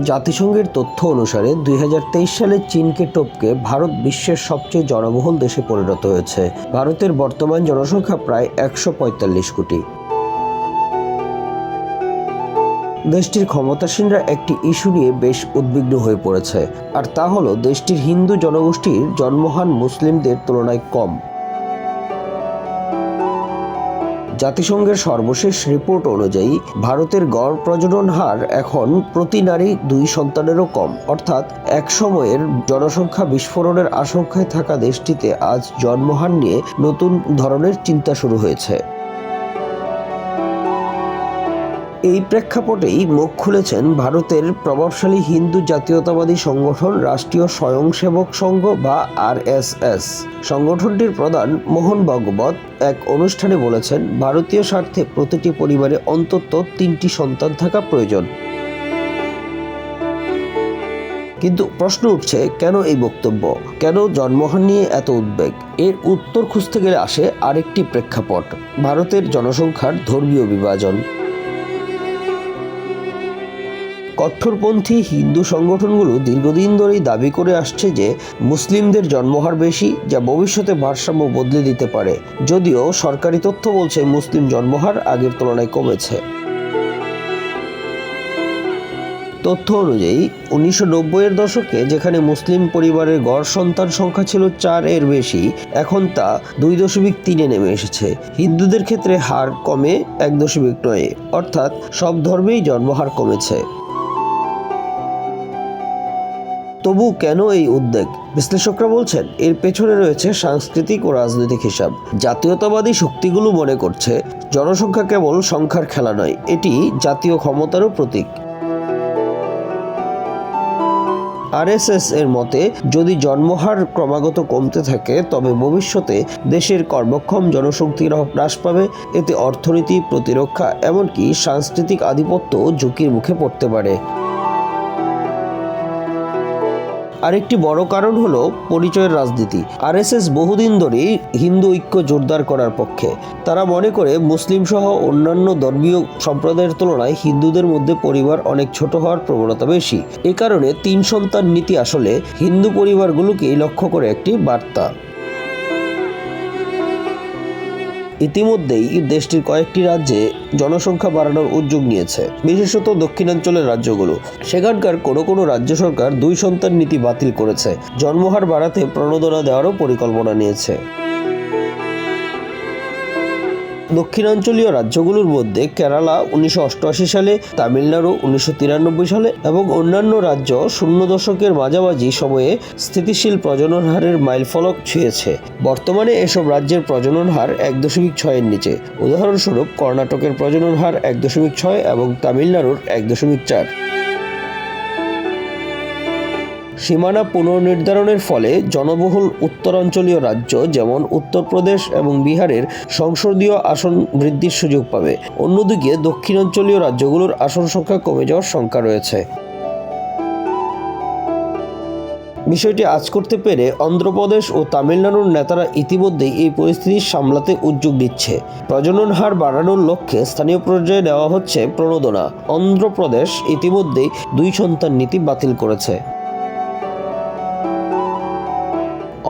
জাতিসংঘের তথ্য অনুসারে 2023 সালে চীনকে টপকে ভারত বিশ্বের সবচেয়ে জনবহুল দেশে পরিণত হয়েছে। ভারতের বর্তমান জনসংখ্যা প্রায় 145 কোটি। দেশটির ক্ষমতাসীনরা একটি ইস্যু নিয়ে বেশ উদ্বিগ্ন হয়ে পড়েছে, আর তা হলো দেশটির হিন্দু জনগোষ্ঠীর জন্মহার মুসলিমদের তুলনায় কম। জাতিসংঘের সর্বশেষ রিপোর্ট অনুযায়ী ভারতের গড় প্রজনন হার এখন প্রতি নারী 2 সন্তানেরও কম, অর্থাৎ এক সময়ের জনসংখ্যা বিস্ফোরণের আশঙ্কায় থাকা দেশটিতে আজ জন্মহার নিয়ে নতুন ধরনের চিন্তা শুরু হয়েছে। এই প্রেক্ষাপটেই মুখ খুলেছেন ভারতের প্রভাবশালী হিন্দু জাতীয়তাবাদী সংগঠন রাষ্ট্রীয় স্বয়ংসেবক সংঘ বা RSS। সংগঠনটির প্রধান মোহন ভাগবত এক অনুষ্ঠানে বলেছেন, ভারতীয় স্বার্থে প্রতিটি পরিবারে অন্তত 3টি সন্তান থাকা প্রয়োজন। কিন্তু প্রশ্ন উঠছে, কেন এই বক্তব্য, কেন জন্মহার নিয়ে এত উদ্বেগ? এর উত্তর খুঁজতে গেলে আসে আরেকটি প্রেক্ষাপট, ভারতের জনসংখ্যার ধর্মীয় বিভাজন। কট্টরপন্থী হিন্দু সংগঠনগুলো দীর্ঘদিন ধরেই দাবি করে আসছে যে মুসলিমদের জন্মহার বেশি, যা ভবিষ্যতে ভারসাম্য বদলে দিতে পারে। যদিও সরকারি তথ্য বলছে মুসলিম জন্মহার আগের তুলনায় কমেছে। তথ্য অনুযায়ী 1990-এর দশকে যেখানে মুসলিম পরিবারের গড় সন্তান সংখ্যা ছিল 4-এর বেশি, এখন তা 2.3-এ নেমে এসেছে। হিন্দুদের ক্ষেত্রে হার কমে 1.9, অর্থাৎ সব ধর্মেই জন্মহার কমেছে। তবু কেন এই উদ্বেগ? বিশ্লেষকরা বলছেন, এর পেছনে রয়েছে সাংস্কৃতিক ও রাজনৈতিক হিসাব। জাতীয়তাবাদী শক্তিগুলো মনে করছে জনসংখ্যা কেবল সংখ্যার খেলা নয়, এটি জাতীয় ক্ষমতারও প্রতীক। RSS এর মতে, যদি জন্মহার ক্রমাগত কমতে থাকে তবে ভবিষ্যতে দেশের কর্মক্ষম জনশক্তির হ্রাস পাবে। এতে অর্থনীতি, প্রতিরক্ষা, এমনকি সাংস্কৃতিক আধিপত্য ঝুঁকির মুখে পড়তে পারে। আরেকটি বড় কারণ হলো পরিচয়ের রাজনীতি। RSS বহুদিন ধরেই হিন্দু ঐক্য জোরদার করার পক্ষে। তারা মনে করে মুসলিম সহ অন্যান্য ধর্মীয় সম্প্রদায়ের তুলনায় হিন্দুদের মধ্যে পরিবার অনেক ছোট হওয়ার প্রবণতা বেশি। এ কারণে 3 সন্তান নীতি আসলে হিন্দু পরিবারগুলোকেই লক্ষ্য করে একটি বার্তা। ইতিমধ্যেই দেশটির কয়েকটি রাজ্যে জনসংখ্যা বাড়ানোর উদ্যোগ নিয়েছে, বিশেষত দক্ষিণাঞ্চলের রাজ্যগুলো। সেখানকার কোনো রাজ্য সরকার 2 সন্তান নীতি বাতিল করেছে, জন্মহার বাড়াতে প্রণোদনা দেওয়ারও পরিকল্পনা নিয়েছে। দক্ষিণাঞ্চলীয় রাজ্যগুলোর মধ্যে কেরালা 1988 সালে, তামিলনাড়ু 1993 সালে এবং অন্যান্য রাজ্য 00 দশকের মাঝামাঝি সময়ে স্থিতিশীল প্রজনন হারের মাইলফলক ছুঁয়েছে। বর্তমানে এসব রাজ্যের প্রজনন হার 1.6-এর নিচে। উদাহরণস্বরূপ কর্ণাটকের প্রজনন হার 1.6 এবং তামিলনাড়ুর 1.4। সীমানা পুনর্নির্ধারণের ফলে জনবহুল উত্তরাঞ্চলীয় রাজ্য যেমন উত্তরপ্রদেশ এবং বিহারের সংসদীয় আসন বৃদ্ধির সুযোগ পাবে। অন্যদিকে দক্ষিণাঞ্চলীয় রাজ্যগুলোর আসন সংখ্যা কমে যাওয়ার শঙ্কা রয়েছে। বিষয়টি আঁচ করতে পেরে অন্ধ্রপ্রদেশ ও তামিলনাড়ুর নেতারা ইতিমধ্যেই এই পরিস্থিতি সামলাতে উদ্যোগ নিচ্ছে। প্রজনন হার বাড়ানোর লক্ষ্যে স্থানীয় পর্যায়ে দেওয়া হচ্ছে প্রণোদনা। অন্ধ্রপ্রদেশ ইতিমধ্যেই 2 সন্তান নীতি বাতিল করেছে।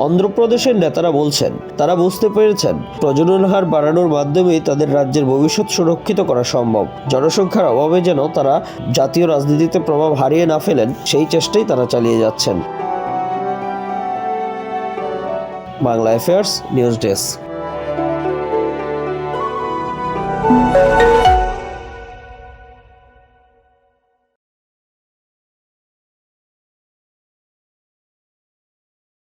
অন্ধ্রপ্রদেশের নেতারা বলছেন, তারা বুঝতে পেরেছেন প্রজনন হার বাড়ানোর মাধ্যমেই তাদের রাজ্যের ভবিষ্যৎ সুরক্ষিত করা সম্ভব। জনসংখ্যার অভাবে যেন তারা জাতীয় রাজনীতিতে প্রভাব হারিয়ে না ফেলেন, সেই চেষ্টাই তারা চালিয়ে যাচ্ছেন। Bangla affairs news desk.